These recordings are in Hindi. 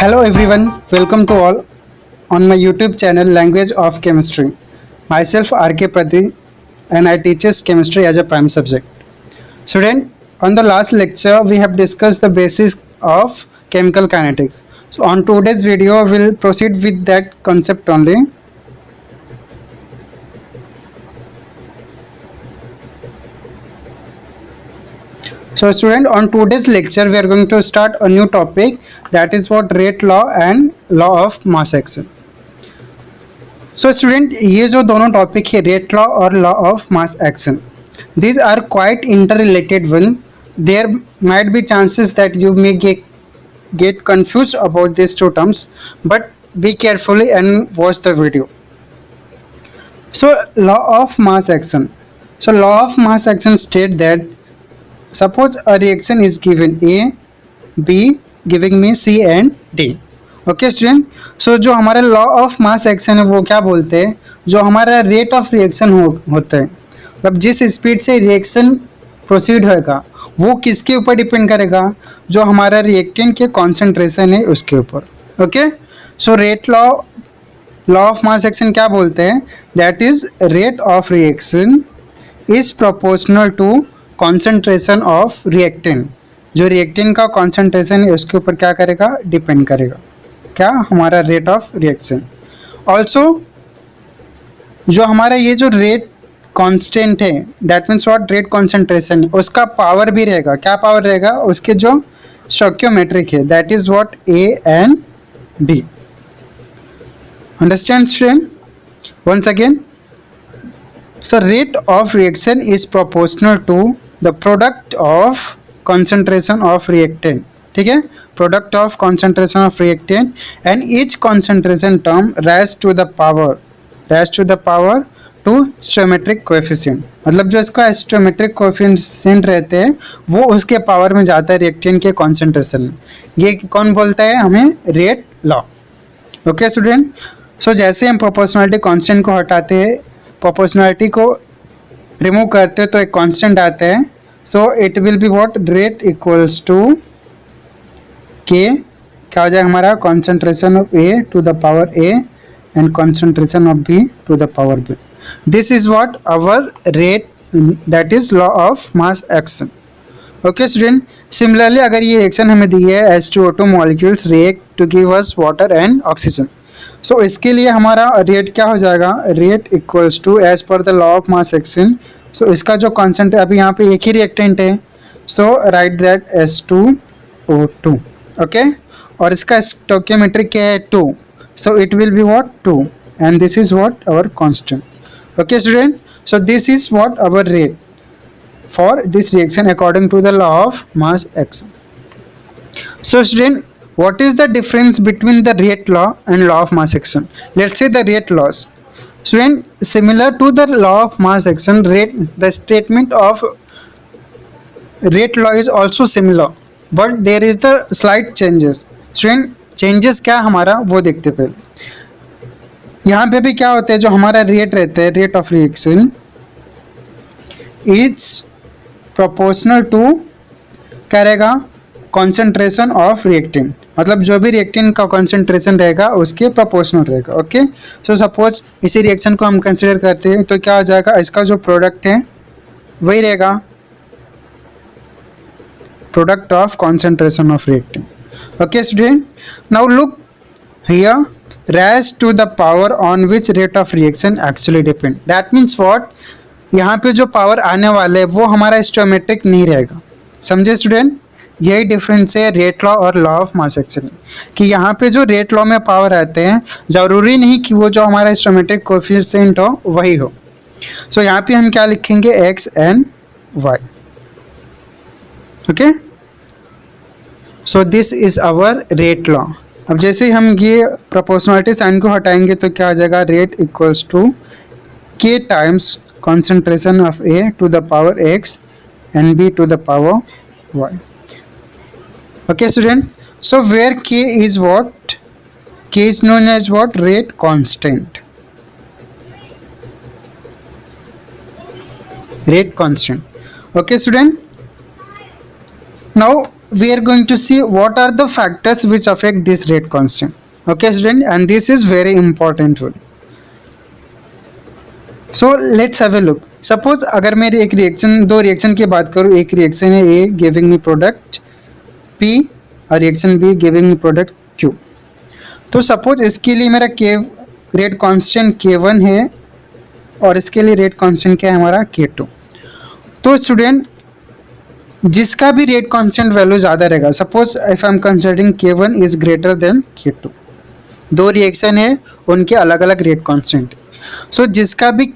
Hello everyone, welcome to all on my YouTube channel Language of Chemistry. Myself RK Pradeep and I teaches chemistry as a prime subject. Student, on the last lecture we have discussed the basics of chemical kinetics. So on today's video we'll proceed with that concept only. So student, on today's lecture we are going to start a new topic, that is what rate law and law of mass action. So student, ये जो दोनों टॉपिक है रेट लॉ और law of mass action, these are quite interrelated one. There might be chances that you may get confused about these two terms, but be carefully and watch the video. So law of mass action. So law of mass action state that suppose a reaction is given A, B giving me C and D. Okay student, so जो हमारा लॉ ऑफ मास एक्शन है वो क्या बोलते हैं, जो हमारा रेट ऑफ रिएक्शन होता है, मतलब जिस स्पीड से रिएक्शन प्रोसीड होएगा वो किसके ऊपर डिपेंड करेगा, जो हमारा रिएक्टेंट के कॉन्सेंट्रेशन है उसके ऊपर. Okay, so rate law of mass action क्या बोलते हैं, that is rate of reaction is proportional to concentration of reactant. जो रिएक्टेंट का कॉन्सेंट्रेशन है उसके ऊपर क्या करेगा, डिपेंड करेगा क्या, हमारा रेट ऑफ रिएक्शन. ऑल्सो जो हमारा ये जो रेट कांस्टेंट है, that means what, rate concentration, उसका पावर भी रहेगा. क्या पावर रहेगा, उसके जो स्टोइकियोमेट्रिक है, that is what A and B. Understand student, once again. So rate of reaction is proportional to the product of concentration of reactant. ठीक है, product of concentration of reactant and each concentration term raised to the power to stoichiometric coefficient. मतलब जो इसका stoichiometric coefficient रहते हैं वो उसके पावर में जाता है रिएक्टेंट के कॉन्सेंट्रेशन. ये कौन बोलता है हमें, रेट लॉ. ओके स्टूडेंट, सो जैसे हम प्रोपोर्शनलिटी कांस्टेंट को हटाते हैं, प्रोपोर्शनलिटी को रिमूव करते हैं तो एक कांस्टेंट आता है. So it will be what, rate equals to k, क्या हो जाएगा हमारा, concentration of A to the power a and concentration of B to the power b. This is what our rate, that is law of mass action. Okay student, similarly अगर ये रिएक्शन हमें दी है H2O2 molecules react to give us water and oxygen. So इसके लिए हमारा रेट क्या हो जाएगा, rate equals to as per the law of mass action. So इसका जो कॉन्सेंट्रेट, अभी यहाँ पे एक ही रिएक्टेंट है, सो राइट दैट H2O2. ओके, और इसका स्टोइकियोमेट्रिक क्या है, 2. So it will be what, 2 and this is what our constant. Okay student, so this is what our rate for this reaction according to the law of mass action. So student, what is the difference between the rate law and law of mass action? Let's say the rate laws. Student, similar to the law of mass action, the statement of rate law is also similar, but there is the slight changes. Student, changes क्या हमारा वो देखते पहले. यहाँ पे भी क्या होता है, जो हमारा रेट रहता है, rate of reaction is proportional to क्या रहेगा, कॉन्सेंट्रेशन ऑफ रिएक्टेंट. मतलब जो भी रिएक्टेंट का कॉन्सेंट्रेशन रहेगा उसके प्रोपोर्शनल रहेगा. ओके, सो सपोज इसी रिएक्शन को हम कंसिडर करते हैं तो क्या हो जाएगा, इसका जो प्रोडक्ट है वही रहेगा product of concentration of reactant. Okay student, now look here, raised to the power on which rate of reaction actually depend. That means what, यहाँ पे जो पावर आने वाले है वो हमारा स्टोइकियोमेट्रिक नहीं रहेगा. समझे स्टूडेंट, यही डिफरेंस है रेट लॉ और लॉ ऑफ मास एक्शन, कि यहाँ पे जो रेट लॉ में पावर आते हैं जरूरी नहीं कि वो जो हमारा स्टोइकियोमेट्रिक कोएफिशिएंट हो वही हो. सो यहाँ पे हम क्या लिखेंगे, x and y. Okay, so this is our rate law. अब जैसे ही हम ये प्रोपोर्शनलिटी साइन को हटाएंगे तो क्या हो जाएगा, rate equals to k times concentration of A to the power x and B to the power y. Okay student, so where K is what, K is known as what, rate constant. Rate constant. Okay student, now we are going to see what are the factors which affect this rate constant. Okay student, and this is very important one. So let's have a look. Suppose अगर मेरी एक रिएक्शन, दो रिएक्शन की बात करूँ, एक रिएक्शन है A giving me product P और reaction B giving me product Q. तो सपोज इसके लिए मेरा K रेट कांस्टेंट K1 है और इसके लिए रेट कांस्टेंट क्या है हमारा K2. तो स्टूडेंट जिसका भी रेट कांस्टेंट वैल्यू ज़्यादा रहेगा, suppose if I am considering K1 is greater than K2, दो रिएक्शन है उनके अलग अलग रेट कांस्टेंट. सो जिसका भी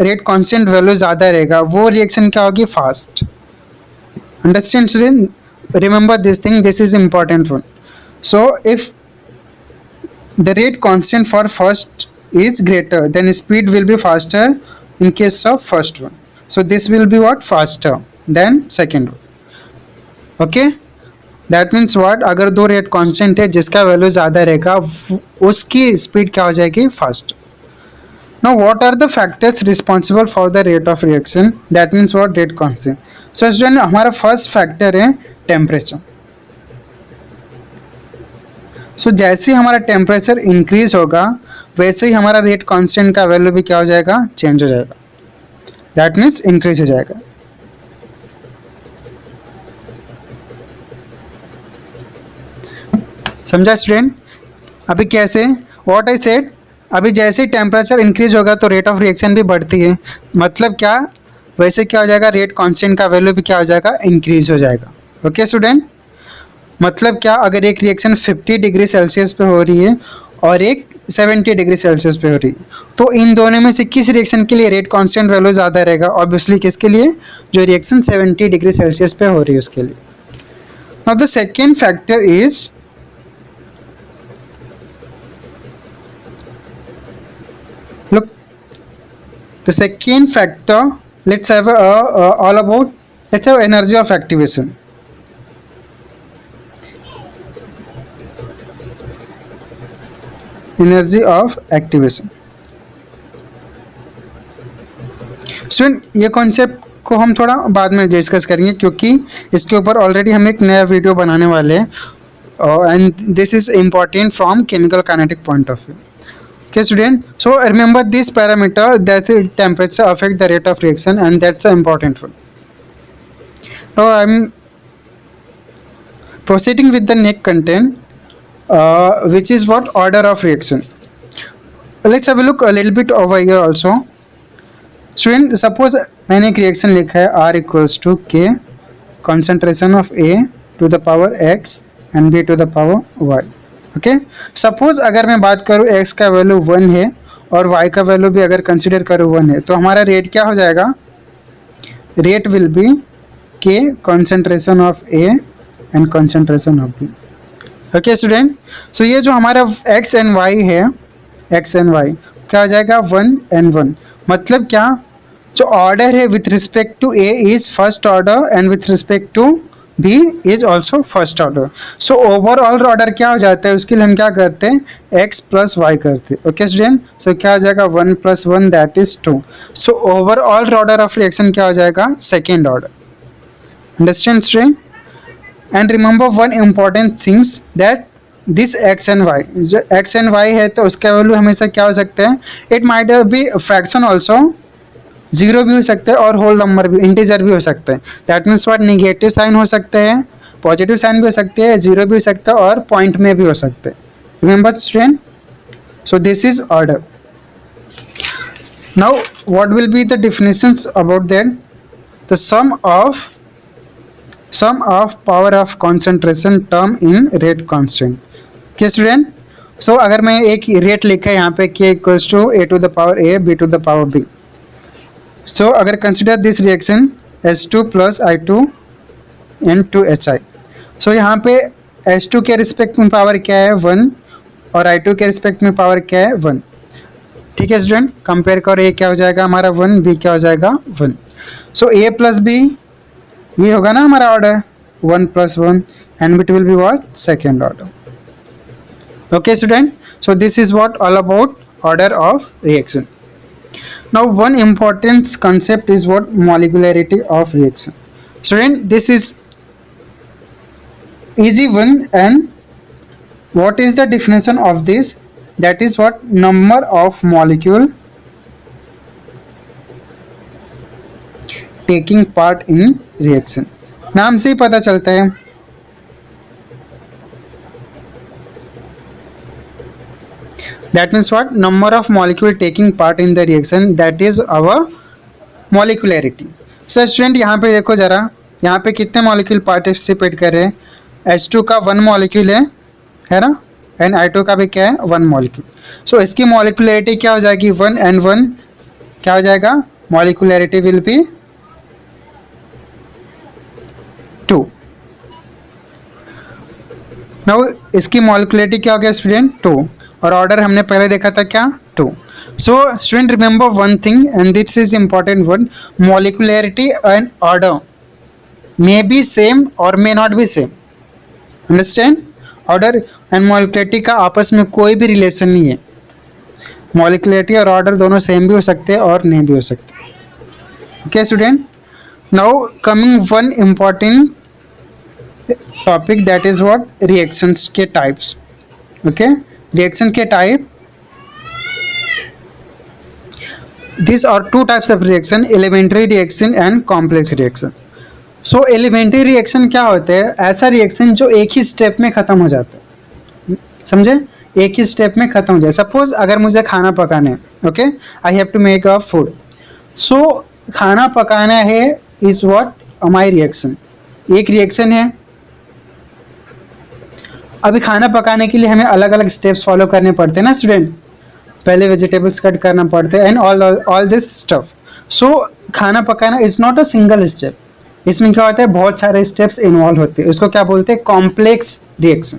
रेट कांस्टेंट वैल्यू ज़्यादा रहेगा वो रिएक्शन क्या होगी, fast. Understand student, remember this thing, this is important one. So if the rate constant for first is greater, then speed will be faster in case of first one. So this will be what, faster than second one. Okay, that means what, अगर दो रेट कांस्टेंट है जिसका वैल्यू ज़्यादा रहेगा उसकी स्पीड क्या हो जाएगी, fast. Now what are the factors responsible for the rate of reaction? That means what, rate constant. So student हमारा फर्स्ट फैक्टर है टेम्परेचर. सो जैसे ही हमारा टेम्परेचर इंक्रीज होगा वैसे ही हमारा रेट कांस्टेंट का वैल्यू भी क्या हो जाएगा, चेंज हो जाएगा. दैट मीन्स इंक्रीज हो जाएगा. समझा स्टूडेंट? अभी कैसे, व्हाट आई सेड, अभी जैसे ही टेम्परेचर इंक्रीज होगा तो रेट ऑफ रिएक्शन भी बढ़ती है. मतलब क्या, वैसे क्या हो जाएगा, रेट कांस्टेंट का वैल्यू भी क्या हो जाएगा, इंक्रीज हो जाएगा. ओके स्टूडेंट, मतलब क्या, अगर एक रिएक्शन 50 डिग्री सेल्सियस पे हो रही है और एक 70 डिग्री सेल्सियस पे हो रही है, तो इन दोनों में से किस रिएक्शन के लिए रेट कांस्टेंट वैल्यू ज़्यादा रहेगा, ऑब्वियसली किसके लिए, जो रिएक्शन 70 डिग्री सेल्सियस पे हो रही है उसके लिए. Now the second factor is, look, the second factor, let's have all about, let's have energy of activation. Energy of activation. Student ये कॉन्सेप्ट को हम थोड़ा बाद में डिस्कस करेंगे क्योंकि इसके ऊपर ऑलरेडी हम एक नया वीडियो बनाने वाले हैं and this is important from chemical kinetic point of view. Okay student, so remember this parameter, that the temperature affect the rate of reaction and that's an important one. Now I am proceeding with the next content, which is what, order of reaction. Let's have a look a little bit over here also. Student suppose मैंने एक रिएक्शन लिखा है R equals to K concentration of A to the power X and B to the power Y. Okay, suppose अगर मैं बात करूँ x का वैल्यू 1 है और y का वैल्यू भी अगर कंसिडर करूँ 1 है, तो हमारा रेट क्या हो जाएगा, rate will be k concentration of A and concentration of B. Okay student, so ये जो हमारा x एंड y है, x एंड y क्या हो जाएगा, 1 एंड 1. मतलब क्या, जो ऑर्डर है with respect to A is first order and with respect to B is also first order. So overall order क्या हो जाता है, उसके लिए हम क्या करते हैं, x प्लस वाई करते हैं. ओके स्टूडेंट, सो क्या हो जाएगा, 1 plus 1 that is 2. So overall order of reaction क्या हो जाएगा, second order. Understand student? And remember one important things, that this x and y, जो x एंड y है तो उसका वैल्यू हमेशा क्या हो सकता है, it might be fraction also, zero भी हो सकता है और होल नंबर भी, इंटीजर भी हो सकता है. That means what, negative sign हो सकता है, पॉजिटिव साइन भी हो सकते हैं, जीरो भी हो सकता है और पॉइंट में भी हो सकते हैं. Remember student, so this is order. Now what will be the definitions about that, the sum of power of concentration term in rate constant. Okay student, so अगर मैं एक रेट लिखा है यहाँ पे k equals to a to the power a b to the power b. So अगर consider this reaction H2 plus I2 and 2HI. So यहाँ पे H2 के रिस्पेक्ट में पावर क्या है, 1 और I2 के रिस्पेक्ट में पावर क्या है, 1. ठीक है स्टूडेंट, कंपेयर करो, A क्या हो जाएगा हमारा 1, B क्या हो जाएगा 1. सो A प्लस B, ये होगा ना हमारा order 1 plus 1 and it will be what, second order. Okay student, so this is what all about order of reaction. Now one important concept is what, molecularity of reaction. Student, this is easy one. And what is the definition of this? That is what? Number of molecule taking part in reaction. नाम से ही पता चलता है. That means what? Number of molecule taking part in the reaction, that is our molecularity. So student यहाँ पे देखो जरा, यहाँ पे कितने मॉलिक्यूल पार्टिसिपेट कर रहे हैं. H2 का 1 मॉलिक्यूल है ना, एंड I2 का भी क्या है, 1 मॉलिक्यूल. सो इसकी मॉलिकुलरिटी क्या हो जाएगी, 1 and 1 क्या हो जाएगा, मॉलिकुलरिटी विल बी 2. नाउ इसकी मॉलिकुलरिटी क्या हो गया स्टूडेंट, 2, और ऑर्डर हमने पहले देखा था क्या, 2. So student remember one thing, and this is important one, molecularity and order may be same और may not be same. Understand? Order and molecularity का आपस में कोई भी रिलेशन नहीं है. मॉलिकुलरिटी और ऑर्डर दोनों सेम भी हो सकते हैं और नहीं भी हो सकते. Okay student, now coming one important topic, that is what, reactions के टाइप्स. ओके, रिएक्शन के type, these are two types of reaction, elementary reaction and complex reaction. So elementary reaction क्या होते हैं, ऐसा रिएक्शन जो एक ही स्टेप में खत्म हो जाता है. समझे, एक ही स्टेप में खत्म हो जाए. सपोज अगर मुझे खाना पकाना है, okay, I have to make a food. So खाना पकाना है इज व्हाट माय रिएक्शन, एक रिएक्शन है. अभी खाना पकाने के लिए हमें अलग अलग स्टेप्स फॉलो करने पड़ते हैं ना स्टूडेंट. पहले वेजिटेबल्स कट करना पड़ते हैं एंड ऑल दिस स्टफ. सो खाना पकाना is not a single step, इसमें क्या होता है, बहुत सारे स्टेप्स इन्वॉल्व होते हैं. उसको क्या बोलते हैं, कॉम्प्लेक्स रिएक्शन.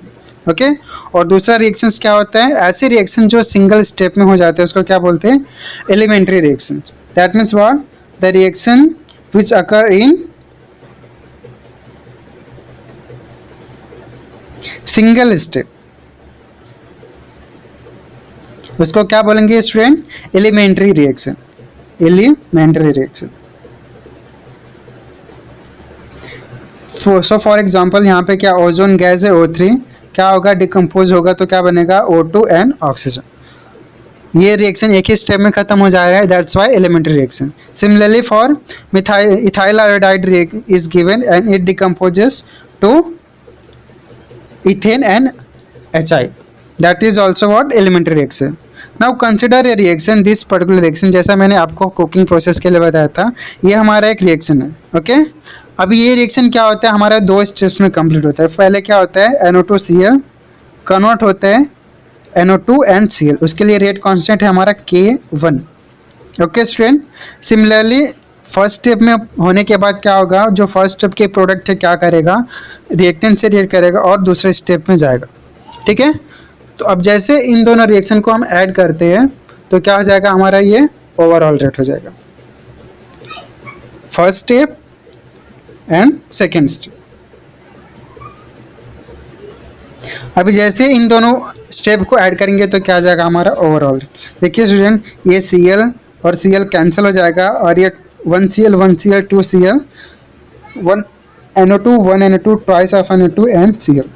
ओके, और दूसरा रिएक्शन क्या होता है, ऐसे रिएक्शन जो सिंगल स्टेप में हो जाते हैं उसको क्या बोलते हैं, elementary reaction. That means what, the reaction which occur in single step, उसको क्या बोलेंगे student, elementary reaction. Elementary reaction. So for example यहाँ पे क्या ओजोन गैस है O3, क्या होगा, डिकम्पोज होगा तो क्या बनेगा, O2 एंड ऑक्सीजन. ये रिएक्शन एक ही स्टेप में खत्म हो जाएगा, that's why elementary reaction. Similarly for ethyl iodide is given and it decomposes to ethane and HI, that is also what, elementary reaction. Now consider a reaction, this particular reaction, जैसा मैंने आपको कुकिंग प्रोसेस के लिए बताया था, ये हमारा एक रिएक्शन है. ओके, अभी ये रिएक्शन क्या होता है, हमारा 2 स्टेप्स में कंप्लीट होता है. पहले क्या होता है, NO2Cl कन्वर्ट होता है NO2 एंड Cl, उसके लिए रेट कांस्टेंट है हमारा K1. Okay student, similarly first step में होने के बाद क्या होगा, जो फर्स्ट स्टेप के प्रोडक्ट है क्या करेगा, रिएक्टेंट से रिएक्ट करेगा और दूसरे स्टेप में जाएगा. ठीक है, तो अब जैसे इन दोनों रिएक्शन को हम ऐड करते हैं तो क्या हो जाएगा, हमारा ये ओवरऑल रेट हो जाएगा, first step and second step. अभी जैसे इन दोनों स्टेप को ऐड करेंगे तो क्या हो जाएगा, हमारा ओवरऑल. देखिए स्टूडेंट, ये Cl और Cl कैंसिल हो जाएगा और ये 1Cl 1Cl 2Cl 1 NO2 1 NO2 twice of NO2 and Cl.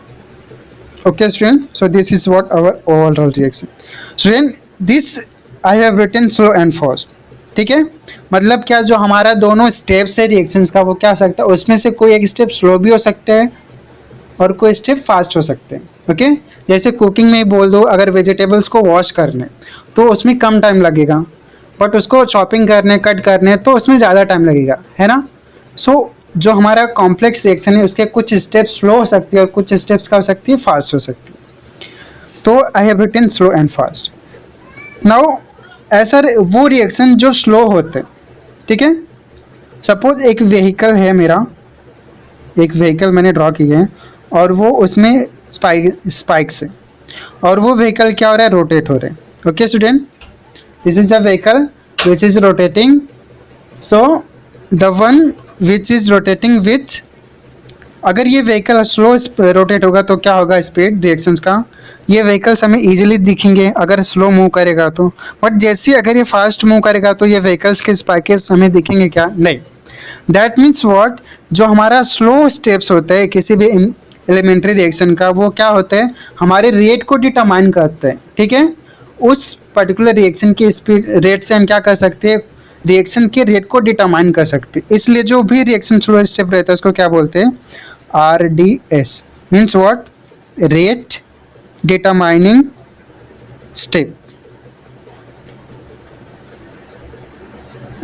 Okay student, so this is what our overall reaction. Student, this I have written slow and fast. ठीक है, मतलब क्या, जो हमारा दोनों स्टेप्स है रिएक्शंस का वो क्या हो सकता है, उसमें से कोई एक स्टेप स्लो भी हो सकते हैं और कोई स्टेप फास्ट हो सकते हैं. ओके, जैसे कुकिंग में बोल दो, अगर वेजिटेबल्स को वॉश करने तो उसमें कम टाइम लगेगा, बट उसको चॉपिंग करने कट करने तो उसमें ज़्यादा टाइम लगेगा, है ना. सो जो हमारा कॉम्प्लेक्स रिएक्शन है उसके कुछ स्टेप्स स्लो हो सकती है और कुछ स्टेप्स क्या हो सकती है, फास्ट हो सकती है. तो I have written slow and fast. Now ऐसा वो रिएक्शन जो स्लो होते हैं, ठीक है, सपोज एक व्हीकल है मेरा, एक व्हीकल मैंने ड्रॉ किया है और वो उसमें स्पाइक्स है और वो व्हीकल क्या हो रहा है, रोटेट हो रहा है. Okay student, this is the vehicle which is rotating. So the one which is rotating with, अगर ये व्हीकल स्लो रोटेट होगा तो क्या होगा, स्पीड रिएक्शंस का, ये व्हीकल्स हमें इजीली दिखेंगे अगर स्लो मूव करेगा तो, बट जैसे अगर ये फास्ट मूव करेगा तो ये व्हीकल्स के स्पाइकेस हमें दिखेंगे क्या, नहीं. दैट मीन्स व्हाट, जो हमारा स्लो स्टेप्स होते हैं किसी भी एलिमेंट्री रिएक्शन का, वो क्या होता है, हमारे रेट को डिटरमाइन करते हैं, ठीक है। उस पर्टिकुलर रिएक्शन की स्पीड रेट से हम क्या कर सकते हैं, रिएक्शन के रेट को डिटरमाइन कर सकते हैं। इसलिए जो भी रिएक्शन स्लो स्टेप रहता है उसको क्या बोलते हैं, RDS means what, rate determining step,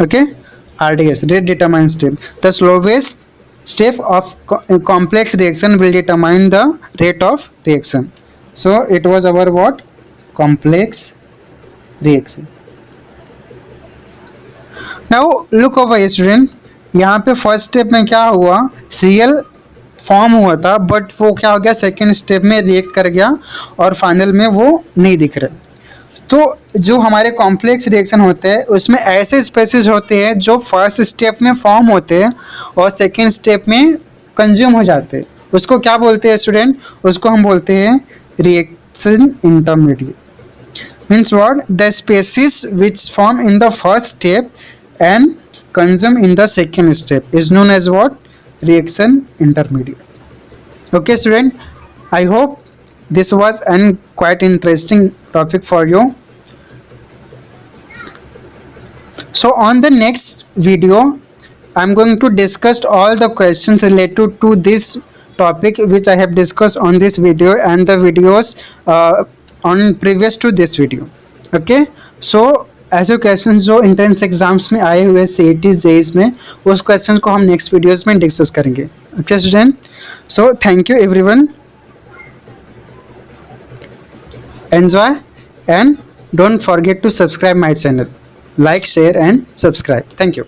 okay, RDS, rate determine step. The slowest step of complex reaction will determine the rate of reaction. So it was our what, complex reaction. Now look over here student, यहाँ पे फर्स्ट स्टेप में क्या हुआ, Cl फॉर्म हुआ था बट वो क्या हो गया, सेकेंड स्टेप में रिएक्ट कर गया और फाइनल में वो नहीं दिख रहा। तो जो हमारे कॉम्प्लेक्स रिएक्शन होते हैं उसमें ऐसे स्पेसिस होते हैं जो फर्स्ट स्टेप में फॉर्म होते हैं और सेकेंड स्टेप में कंज्यूम हो जाते हैं, उसको क्या बोलते हैं स्टूडेंट, उसको हम बोलते हैं reaction intermediate. Means what, the species which form in the first step and consume in the second step is known as what, reaction intermediate. Okay student, I hope this was an quite interesting topic for you. So on the next video I'm going to discuss all the questions related to this topic which I have discussed on this video and the videos on previous to this video. Okay, so ऐसे क्वेश्चंस जो एंट्रेंस एग्जाम्स में आए हुए CET JEEs में, उस क्वेश्चन को हम नेक्स्ट वीडियोस में डिस्कस करेंगे। Okay student, so thank you everyone, enjoy and don't forget to subscribe my channel, like share and subscribe. Thank you.